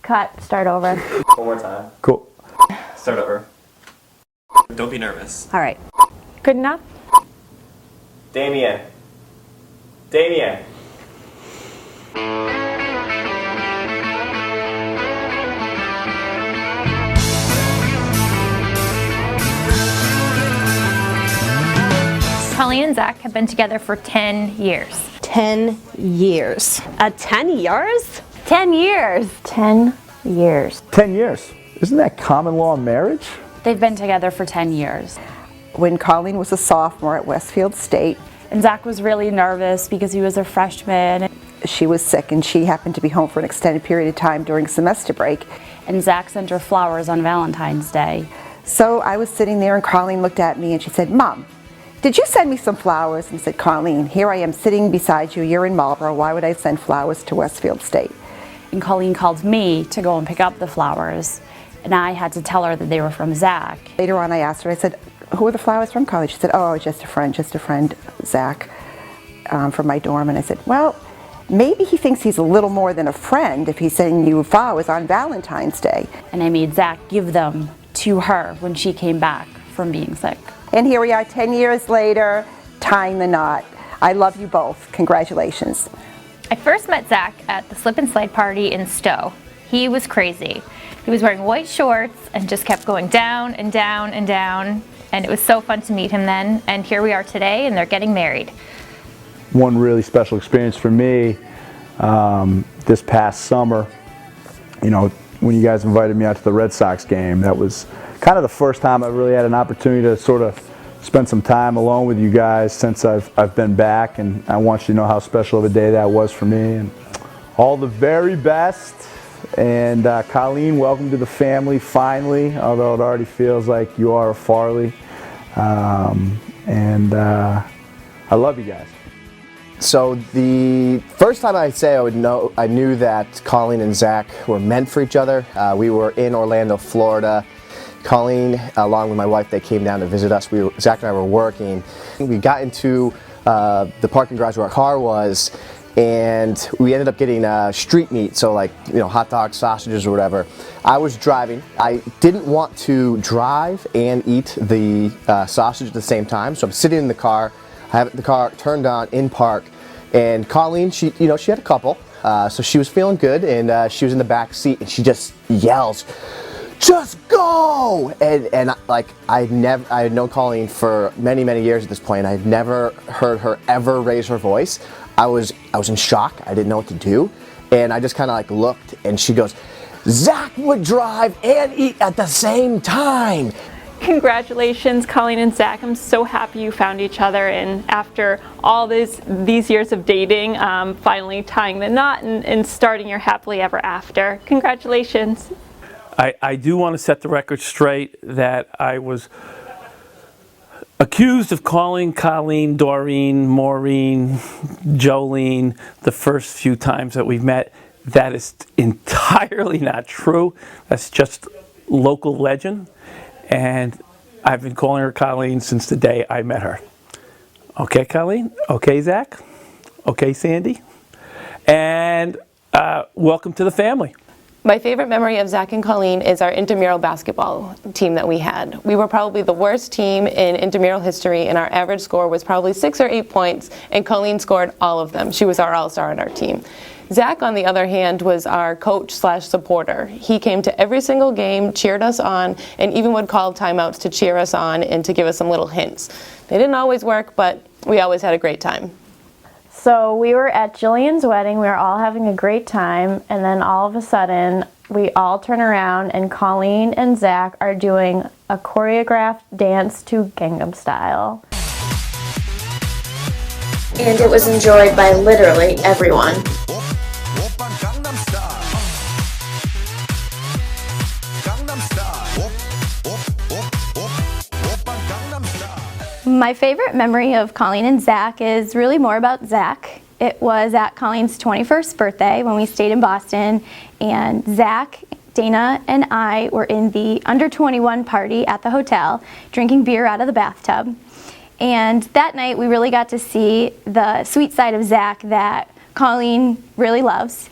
Cut. Start over. One more time. Cool. Start over. Don't be nervous. All right. Good enough? Damien. Damien. Colleen and Zach have been together for 10 years. 10 years. 10 years? 10 years. 10 years. 10 years. Isn't that common law marriage? They've been together for 10 years. When Colleen was a sophomore at Westfield State, And Zach was really nervous because he was a freshman. she was sick and she happened to be home for an extended period of time during semester break. And Zach sent her flowers on Valentine's Day. So I was sitting there and Colleen looked at me and she said, "Mom, did you send me some flowers?" And I said, "Colleen, here I am sitting beside you. You're in Marlboro. Why would I send flowers to Westfield State?" And Colleen called me to go and pick up the flowers. And I had to tell her that they were from Zach. Later on I asked her, I said, "Who are the flowers from, Colleen?" She said, "Oh, just a friend, Zach, from my dorm." And I said, "Well, maybe he thinks he's a little more than a friend if he's sending you flowers on Valentine's Day." And I made Zach give them to her when she came back from being sick. And here we are 10 years later, tying the knot. I love you both. Congratulations. I first met Zach at the slip and slide party in Stowe. He was crazy. He was wearing white shorts and just kept going down and down and down. And it was so fun to meet him then. And here we are today, and they're getting married. One really special experience for me this past summer, you know, when you guys invited me out to the Red Sox game, that was kind of the first time I really had an opportunity to sort of spend some time alone with you guys since I've been back, and I want you to know how special of a day that was for me. And all the very best. And Colleen, welcome to the family finally, although it already feels like you are a Farley. I love you guys. So the first time I'd say I knew that Colleen and Zach were meant for each other. We were in Orlando, Florida. Colleen, along with my wife, they came down to visit us. Zach and I were working. We got into the parking garage where our car was, and we ended up getting street meat, so like, you know, hot dogs, sausages, or whatever. I was driving. I didn't want to drive and eat the sausage at the same time, so I'm sitting in the car. I have the car turned on in park, and Colleen, she had a couple, so she was feeling good, and she was in the back seat, and she just yells, "Just go!" And like I had known Colleen for many years at this point. I had never heard her ever raise her voice. I was in shock. I didn't know what to do, and I just kind of like looked, and she goes, "Zach would drive and eat at the same time." Congratulations, Colleen and Zach. I'm so happy you found each other, and after all these years of dating, finally tying the knot and starting your happily ever after. Congratulations. I do want to set the record straight that I was accused of calling Colleen Doreen, Maureen, Jolene the first few times that we've met. That is entirely not true. That's just local legend. And I've been calling her Colleen since the day I met her. Okay, Colleen? Okay, Zach? Okay, Sandy? And welcome to the family. My favorite memory of Zach and Colleen is our intramural basketball team that we had. We were probably the worst team in intramural history, and our average score was probably 6 or 8 points, and Colleen scored all of them. She was our all-star on our team. Zach, on the other hand, was our coach/supporter. He came to every single game, cheered us on, and even would call timeouts to cheer us on and to give us some little hints. They didn't always work, but we always had a great time. So we were at Jillian's wedding. We were all having a great time, and then all of a sudden, we all turn around, and Colleen and Zach are doing a choreographed dance to Gangnam Style. And it was enjoyed by literally everyone. My favorite memory of Colleen and Zach is really more about Zach. It was at Colleen's 21st birthday when we stayed in Boston, and Zach, Dana, and I were in the under 21 party at the hotel, drinking beer out of the bathtub. And that night we really got to see the sweet side of Zach that Colleen really loves.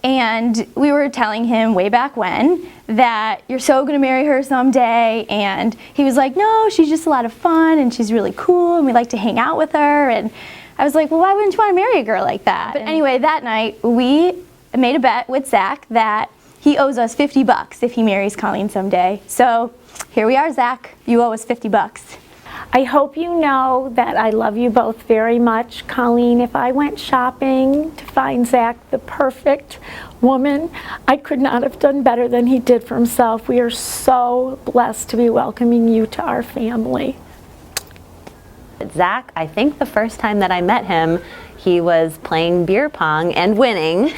And we were telling him way back when that you're so gonna marry her someday, and he was like, no, she's just a lot of fun and she's really cool and we like to hang out with her. And I was like, well, why wouldn't you want to marry a girl like that? But anyway, that night we made a bet with Zach that he owes us $50 if he marries Colleen someday. So here we are, Zach, you owe us $50. I hope you know that I love you both very much. Colleen, if I went shopping to find Zach the perfect woman, I could not have done better than he did for himself. We are so blessed to be welcoming you to our family. Zach, I think the first time that I met him, he was playing beer pong and winning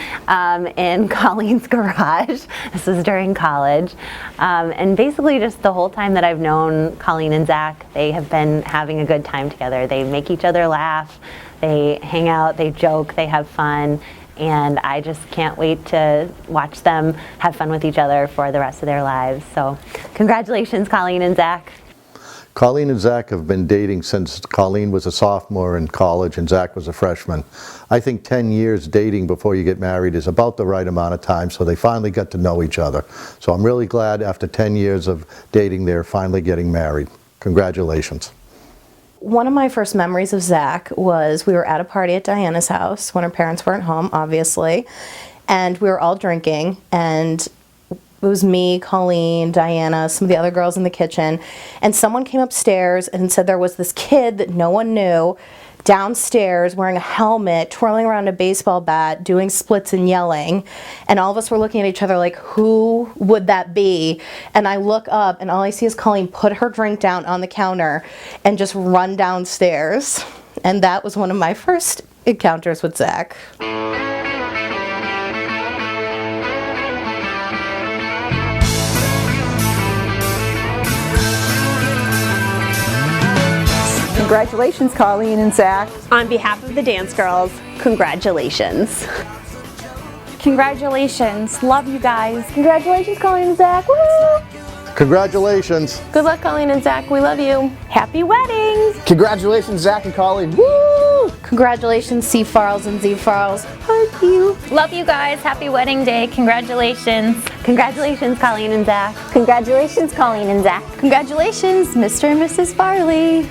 in Colleen's garage. This was during college. And basically just the whole time that I've known Colleen and Zach, they have been having a good time together. They make each other laugh, they hang out, they joke, they have fun. And I just can't wait to watch them have fun with each other for the rest of their lives. So congratulations, Colleen and Zach. Colleen and Zach have been dating since Colleen was a sophomore in college and Zach was a freshman. I think 10 years dating before you get married is about the right amount of time, so they finally got to know each other. So I'm really glad after 10 years of dating they're finally getting married. Congratulations. One of my first memories of Zach was we were at a party at Diana's house when her parents weren't home, obviously, and we were all drinking, and it was me, Colleen, Diana, some of the other girls in the kitchen, and someone came upstairs and said there was this kid that no one knew downstairs wearing a helmet, twirling around a baseball bat, doing splits and yelling, and all of us were looking at each other like, who would that be? And I look up and all I see is Colleen put her drink down on the counter and just run downstairs. And that was one of my first encounters with Zach. Congratulations, Colleen and Zach. On behalf of the Dance Girls, congratulations. Congratulations, love you guys. Congratulations, Colleen and Zach, woo! Congratulations. Good luck, Colleen and Zach, we love you. Happy weddings! Congratulations, Zach and Colleen. Woo! Congratulations, C. Farls and Z. Farls. Thank you. Love you guys. Happy wedding day. Congratulations. Congratulations, Colleen and Zach. Congratulations, Colleen and Zach. Congratulations, Mr. and Mrs. Farley.